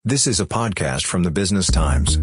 This is a podcast from the Business Times.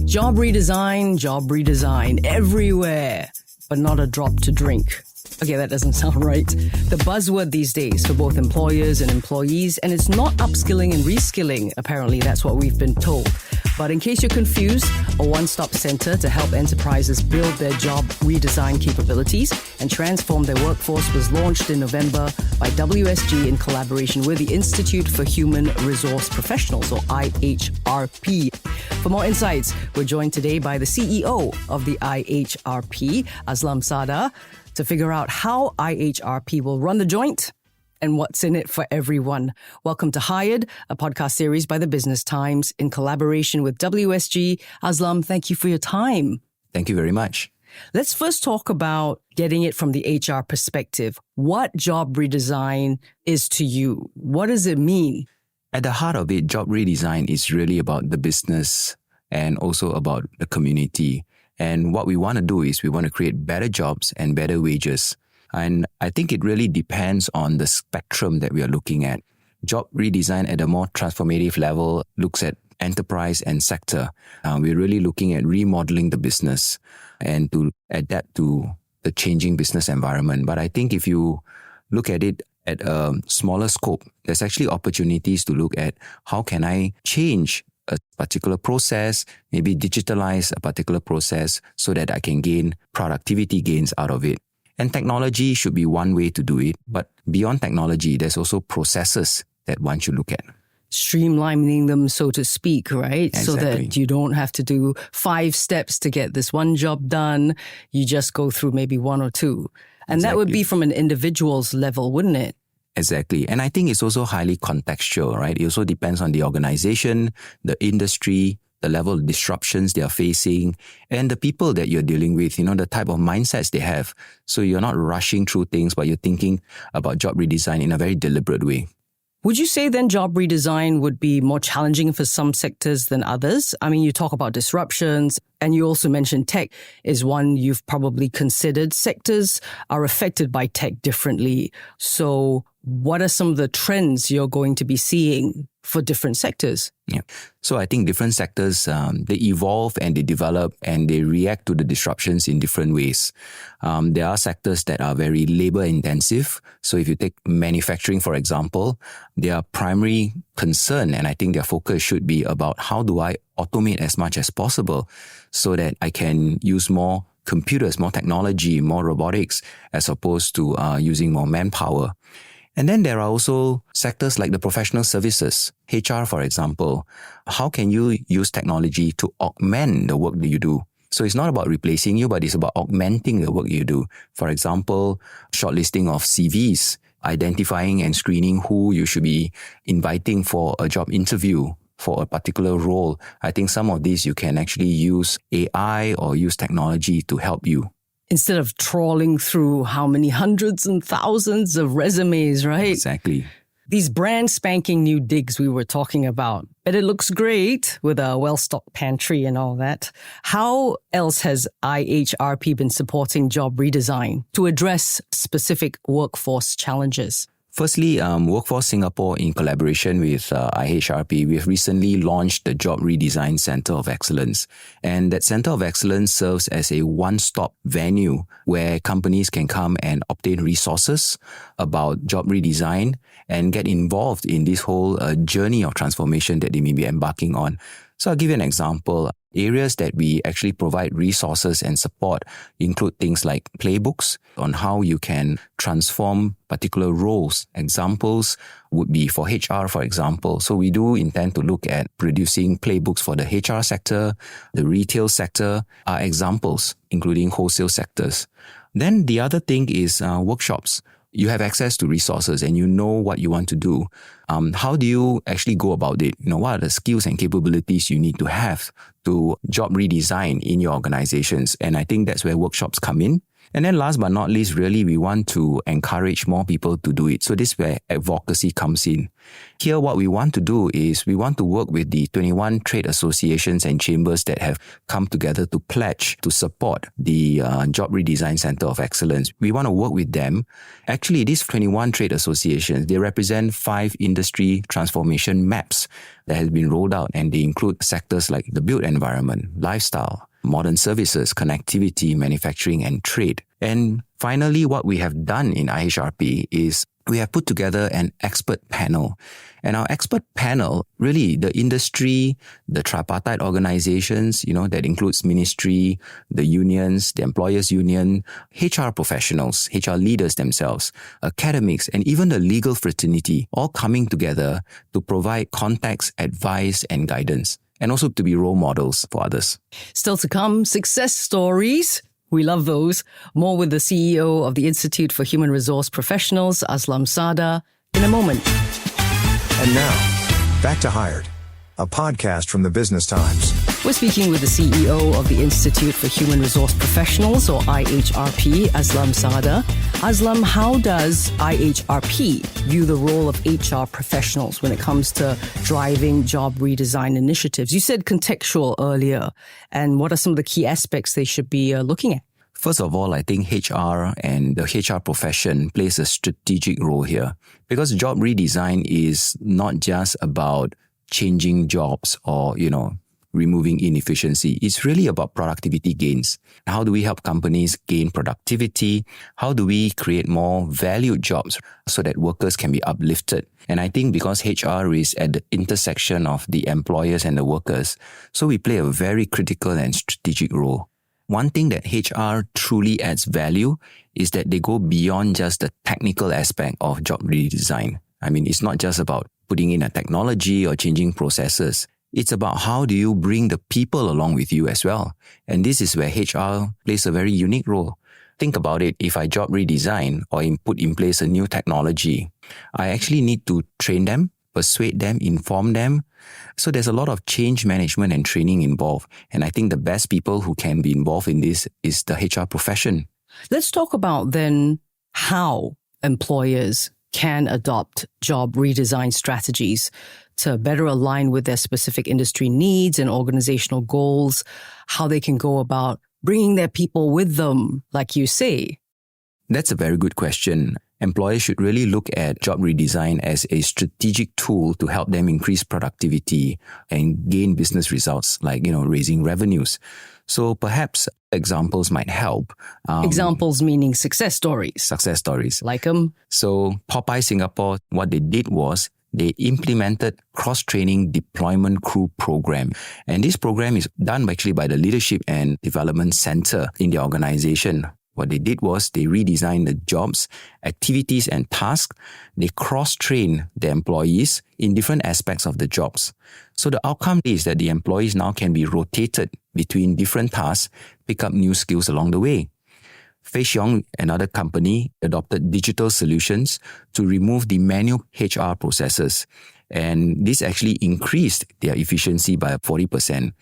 Job redesign everywhere, but not a drop to drink. Okay, that doesn't sound right. The buzzword these days for both employers and employees, and it's not upskilling and reskilling. Apparently, that's what we've been told. But in case you're confused, a one-stop center to help enterprises build their job redesign capabilities and transform their workforce was launched in November by WSG in collaboration with the Institute for Human Resource Professionals, or IHRP. For more insights, we're joined today by the CEO of the IHRP, Aslam Sardar, to figure out how IHRP will run the joint and what's in it for everyone. Welcome to Hired, a podcast series by the Business Times in collaboration with WSG. Aslam, thank you for your time. Thank you very much. Let's first talk about getting it from the HR perspective. What job redesign is to you? What does it mean? At the heart of it, job redesign is really about the business and also about the community. And what we want to do is we want to create better jobs and better wages. And I think it really depends on the spectrum that we are looking at. Job redesign at a more transformative level looks at enterprise and sector. We're really looking at remodeling the business and to adapt to the changing business environment. But I think if you look at it at a smaller scope, there's actually opportunities to look at how can I change a particular process, maybe digitalize a particular process so that I can gain productivity gains out of it. And technology should be one way to do it. But beyond technology, there's also processes that one should look at. Streamlining them, so to speak, right? Exactly. So that you don't have to do 5 steps to get this one job done. You just go through maybe 1 or 2. And that would be from an individual's level, wouldn't it? Exactly. And I think it's also highly contextual, right? It also depends on the organization, the industry, the level of disruptions they are facing, and the people that you're dealing with, the type of mindsets they have. So you're not rushing through things, but you're thinking about job redesign in a very deliberate way. Would you say then job redesign would be more challenging for some sectors than others? I mean, you talk about disruptions, and you also mentioned tech is one you've probably considered. Sectors are affected by tech differently. So what are some of the trends you're going to be seeing for different sectors? Yeah. So I think different sectors, they evolve and they develop and they react to the disruptions in different ways. There are sectors that are very labor intensive. So if you take manufacturing, for example, their primary concern, and I think their focus should be about how do I automate as much as possible so that I can use more computers, more technology, more robotics, as opposed to using more manpower. And then there are also sectors like the professional services, HR, for example. How can you use technology to augment the work that you do? So it's not about replacing you, but it's about augmenting the work you do. For example, shortlisting of CVs, identifying and screening who you should be inviting for a job interview for a particular role. I think some of these you can actually use AI or use technology to help you. Instead of trawling through how many hundreds and thousands of resumes, right? Exactly. These brand spanking new digs we were talking about, but it looks great with a well-stocked pantry and all that. How else has IHRP been supporting job redesign to address specific workforce challenges? Firstly, Workforce Singapore, in collaboration with IHRP, we have recently launched the Job Redesign Center of Excellence. And that Center of Excellence serves as a one-stop venue where companies can come and obtain resources about job redesign and get involved in this whole journey of transformation that they may be embarking on. So I'll give you an example. Areas that we actually provide resources and support include things like playbooks on how you can transform particular roles. Examples would be for HR, for example. So we do intend to look at producing playbooks for the HR sector, the retail sector, are examples, including wholesale sectors. Then the other thing is workshops. You have access to resources and you know what you want to do. How do you actually go about it? What are the skills and capabilities you need to have to job redesign in your organizations? And I think that's where workshops come in. And then last but not least, really, we want to encourage more people to do it. So this is where advocacy comes in. Here, what we want to do is we want to work with the 21 trade associations and chambers that have come together to pledge to support the Job Redesign Center of Excellence. We want to work with them. Actually, these 21 trade associations, they represent 5 industry transformation maps that has been rolled out, and they include sectors like the built environment, lifestyle, modern services, connectivity, manufacturing, and trade. And finally, what we have done in IHRP is we have put together an expert panel. And our expert panel, really the industry, the tripartite organizations, that includes ministry, the unions, the employers union, HR professionals, HR leaders themselves, academics, and even the legal fraternity, all coming together to provide context, advice, and guidance, and also to be role models for others. Still to come, success stories. We love those. More with the CEO of the Institute for Human Resource Professionals, Aslam Sardar, in a moment. And now, back to Hired, a podcast from the Business Times. We're speaking with the CEO of the Institute for Human Resource Professionals, or IHRP, Aslam Sardar. Aslam, how does IHRP view the role of HR professionals when it comes to driving job redesign initiatives? You said contextual earlier, and what are some of the key aspects they should be looking at? First of all, I think HR and the HR profession plays a strategic role here, because job redesign is not just about changing jobs or, removing inefficiency. It's really about productivity gains. How do we help companies gain productivity? How do we create more valued jobs so that workers can be uplifted? And I think because HR is at the intersection of the employers and the workers, so we play a very critical and strategic role. One thing that HR truly adds value is that they go beyond just the technical aspect of job redesign. I mean, it's not just about putting in a technology or changing processes. It's about how do you bring the people along with you as well. And this is where HR plays a very unique role. Think about it. If I job redesign or put in place a new technology, I actually need to train them, persuade them, inform them. So there's a lot of change management and training involved. And I think the best people who can be involved in this is the HR profession. Let's talk about then how employers can adopt job redesign strategies to better align with their specific industry needs and organizational goals, how they can go about bringing their people with them, like you say. That's a very good question. Employers should really look at job redesign as a strategic tool to help them increase productivity and gain business results, like, raising revenues. So perhaps examples might help. Examples meaning success stories. Success stories. Like them. So Popeye Singapore, what they did was they implemented cross-training deployment crew program. And this program is done actually by the Leadership and Development Center in the organization. What they did was they redesigned the jobs, activities, and tasks. They cross-train the employees in different aspects of the jobs. So the outcome is that the employees now can be rotated between different tasks, pick up new skills along the way. Fei Xiong, another company, adopted digital solutions to remove the manual HR processes. And this actually increased their efficiency by 40%.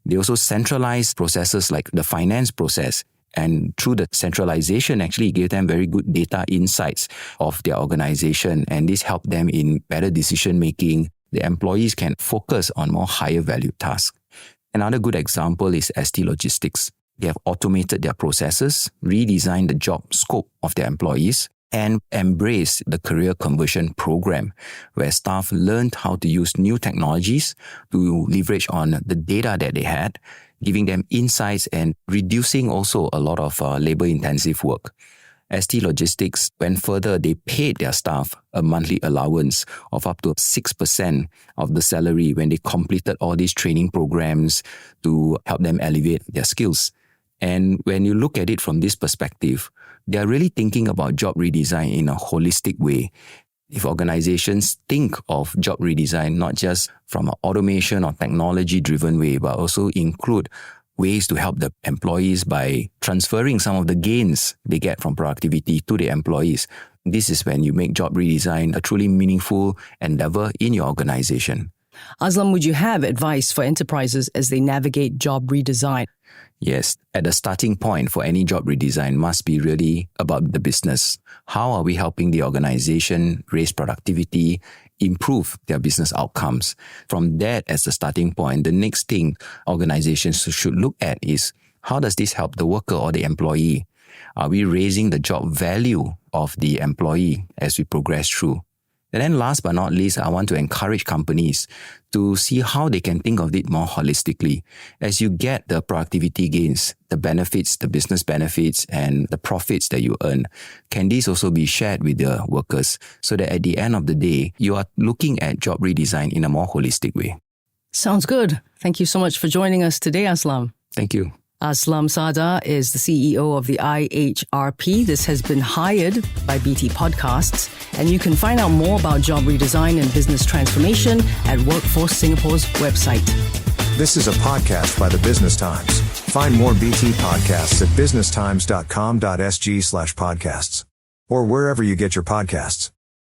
They also centralized processes like the finance process. And through the centralization, actually gave them very good data insights of their organization. And this helped them in better decision making. The employees can focus on more higher value tasks. Another good example is ST Logistics. They have automated their processes, redesigned the job scope of their employees, and embraced the career conversion program, where staff learned how to use new technologies to leverage on the data that they had, giving them insights and reducing also a lot of labor-intensive work. ST Logistics went further. They paid their staff a monthly allowance of up to 6% of the salary when they completed all these training programs to help them elevate their skills. And when you look at it from this perspective, they are really thinking about job redesign in a holistic way. If organizations think of job redesign not just from an automation or technology-driven way, but also include ways to help the employees by transferring some of the gains they get from productivity to the employees, this is when you make job redesign a truly meaningful endeavor in your organization. Aslam, would you have advice for enterprises as they navigate job redesign? Yes, at the starting point for any job redesign must be really about the business. How are we helping the organization raise productivity, improve their business outcomes? From that as the starting point, the next thing organizations should look at is, how does this help the worker or the employee? Are we raising the job value of the employee as we progress through? And then last but not least, I want to encourage companies to see how they can think of it more holistically. As you get the productivity gains, the benefits, the business benefits, and the profits that you earn, can these also be shared with the workers so that at the end of the day, you are looking at job redesign in a more holistic way? Sounds good. Thank you so much for joining us today, Aslam. Thank you. Aslam Sardar is the CEO of the IHRP. This has been hired by BT Podcasts, and you can find out more about job redesign and business transformation at Workforce Singapore's website. This is a podcast by the Business Times. Find more BT podcasts at businesstimes.com.sg/podcasts or wherever you get your podcasts.